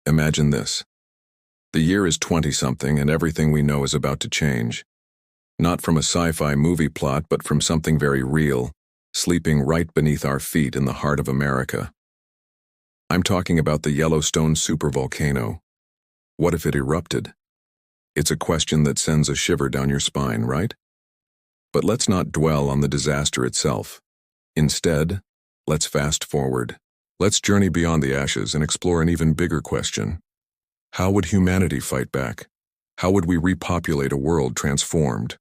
Imagine this. The year is 20-something and everything we know is about to change. Not from a sci-fi movie plot, but from something very real, sleeping right beneath our feet in the heart of America. I'm talking about the Yellowstone supervolcano. What if it erupted? It's a question that sends a shiver down your spine, right? But let's not dwell on the disaster itself. Instead, let's fast forward. Let's journey beyond the ashes and explore an even bigger question. How would humanity fight back? How would we repopulate a world transformed?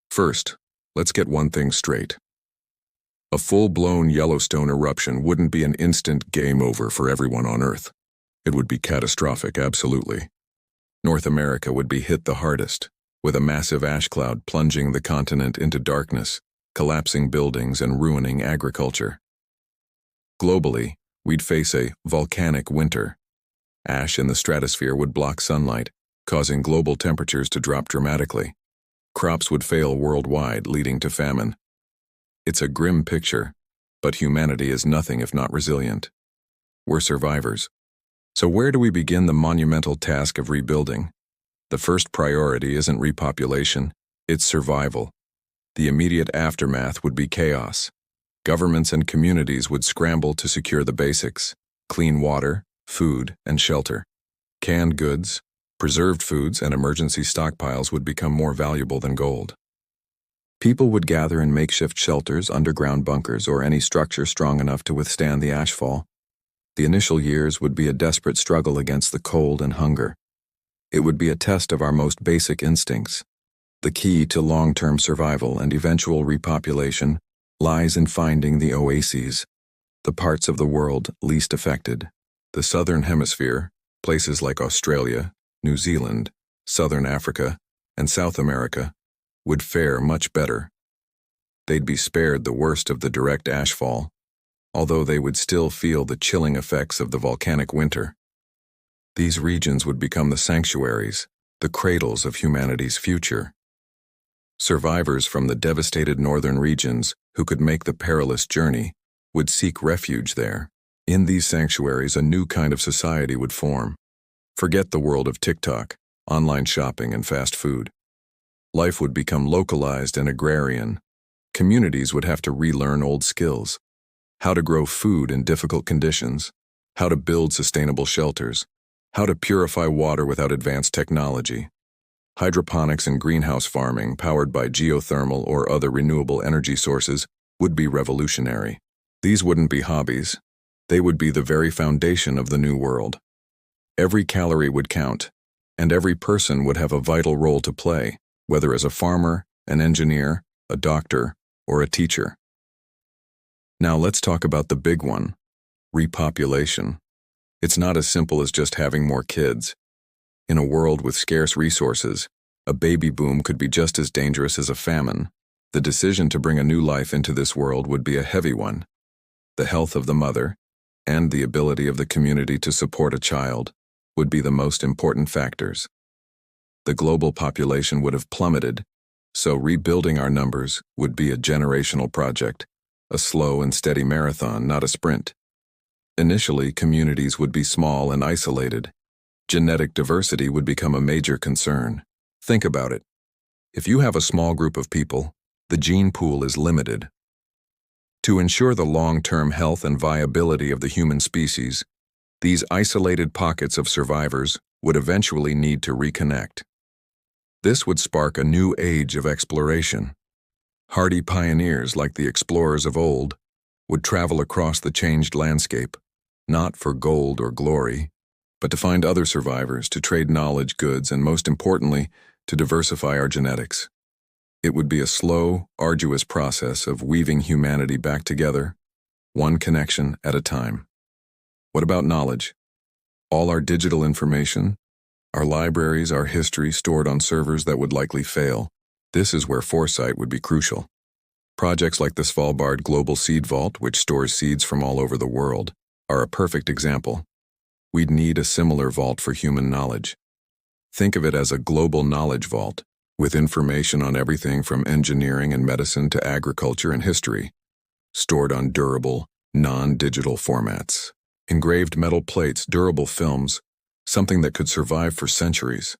First, let's get one thing straight. A full-blown Yellowstone eruption wouldn't be an instant game over for everyone on Earth. It would be catastrophic, absolutely. North America would be hit the hardest, with a massive ash cloud plunging the continent into darkness, collapsing buildings and ruining agriculture. Globally, we'd face a volcanic winter. Ash in the stratosphere would block sunlight, causing global temperatures to drop dramatically. Crops would fail worldwide, leading to famine. It's a grim picture, but humanity is nothing if not resilient. We're survivors. So where do we begin the monumental task of rebuilding? The first priority isn't repopulation, it's survival. The immediate aftermath would be chaos. Governments and communities would scramble to secure the basics: clean water, food, and shelter. Canned goods, preserved foods, and emergency stockpiles would become more valuable than gold. People would gather in makeshift shelters, underground bunkers, or any structure strong enough to withstand the ashfall. The initial years would be a desperate struggle against the cold and hunger. It would be a test of our most basic instincts. The key to long-term survival and eventual repopulation lies in finding the oases, the parts of the world least affected. The Southern Hemisphere, places like Australia, New Zealand, Southern Africa, and South America, would fare much better. They'd be spared the worst of the direct ashfall, although they would still feel the chilling effects of the volcanic winter. These regions would become the sanctuaries, the cradles of humanity's future. Survivors from the devastated northern regions who could make the perilous journey would seek refuge there. In these sanctuaries, a new kind of society would form. Forget the world of TikTok, online shopping, and fast food. Life would become localized and agrarian. Communities would have to relearn old skills: how to grow food in difficult conditions, how to build sustainable shelters, how to purify water without advanced technology. Hydroponics and greenhouse farming, powered by geothermal or other renewable energy sources, would be revolutionary. These wouldn't be hobbies. They would be the very foundation of the new world. Every calorie would count, and every person would have a vital role to play, whether as a farmer, an engineer, a doctor, or a teacher. Now let's talk about the big one: repopulation. It's not as simple as just having more kids. In a world with scarce resources, a baby boom could be just as dangerous as a famine. The decision to bring a new life into this world would be a heavy one. The health of the mother, and the ability of the community to support a child, would be the most important factors. The global population would have plummeted, so rebuilding our numbers would be a generational project, a slow and steady marathon, not a sprint. Initially, communities would be small and isolated. Genetic diversity would become a major concern. Think about it. If you have a small group of people, the gene pool is limited. To ensure the long-term health and viability of the human species, these isolated pockets of survivors would eventually need to reconnect. This would spark a new age of exploration. Hardy pioneers like the explorers of old would travel across the changed landscape, not for gold or glory, but to find other survivors, to trade knowledge, goods, and most importantly, to diversify our genetics. It would be a slow, arduous process of weaving humanity back together, one connection at a time. What about knowledge? All our digital information, our libraries, our history stored on servers that would likely fail. This is where foresight would be crucial. Projects like the Svalbard Global Seed Vault, which stores seeds from all over the world, are a perfect example. We'd need a similar vault for human knowledge. Think of it as a global knowledge vault, with information on everything from engineering and medicine to agriculture and history, stored on durable, non-digital formats. Engraved metal plates, durable films, something that could survive for centuries.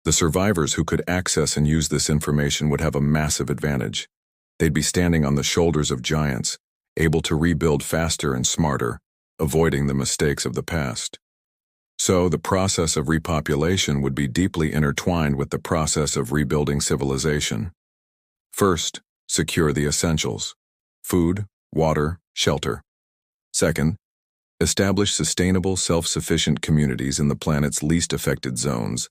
The survivors who could access and use this information would have a massive advantage. They'd be standing on the shoulders of giants, able to rebuild faster and smarter, avoiding the mistakes of the past. So, the process of repopulation would be deeply intertwined with the process of rebuilding civilization. First, secure the essentials: food, water, shelter. Second, establish sustainable, self-sufficient communities in the planet's least affected zones.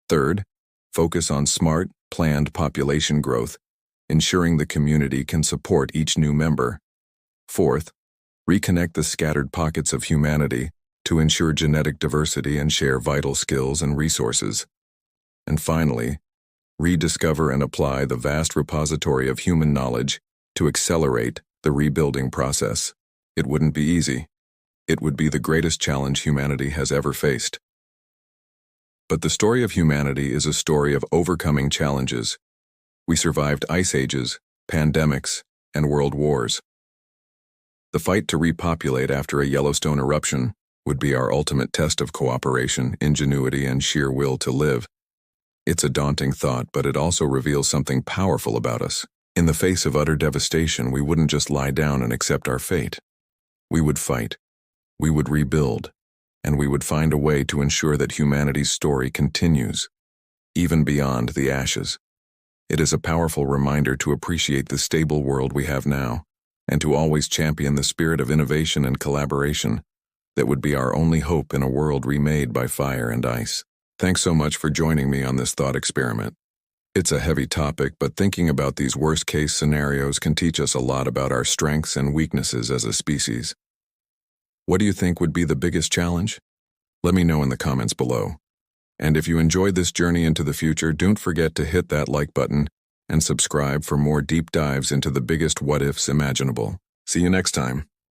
Third, focus on smart, planned population growth, ensuring the community can support each new member. Fourth, reconnect the scattered pockets of humanity to ensure genetic diversity and share vital skills and resources. And finally, rediscover and apply the vast repository of human knowledge to accelerate the rebuilding process. It wouldn't be easy. It would be the greatest challenge humanity has ever faced. But the story of humanity is a story of overcoming challenges. We survived ice ages, pandemics, and world wars. The fight to repopulate after a Yellowstone eruption would be our ultimate test of cooperation, ingenuity, and sheer will to live. It's a daunting thought, but it also reveals something powerful about us. In the face of utter devastation, we wouldn't just lie down and accept our fate. We would fight. We would rebuild. And we would find a way to ensure that humanity's story continues, even beyond the ashes. It is a powerful reminder to appreciate the stable world we have now, and to always champion the spirit of innovation and collaboration that would be our only hope in a world remade by fire and ice. Thanks so much for joining me on this thought experiment. It's a heavy topic, but thinking about these worst-case scenarios can teach us a lot about our strengths and weaknesses as a species. What do you think would be the biggest challenge? Let me know in the comments below. And if you enjoyed this journey into the future, don't forget to hit that like button and subscribe for more deep dives into the biggest what-ifs imaginable. See you next time.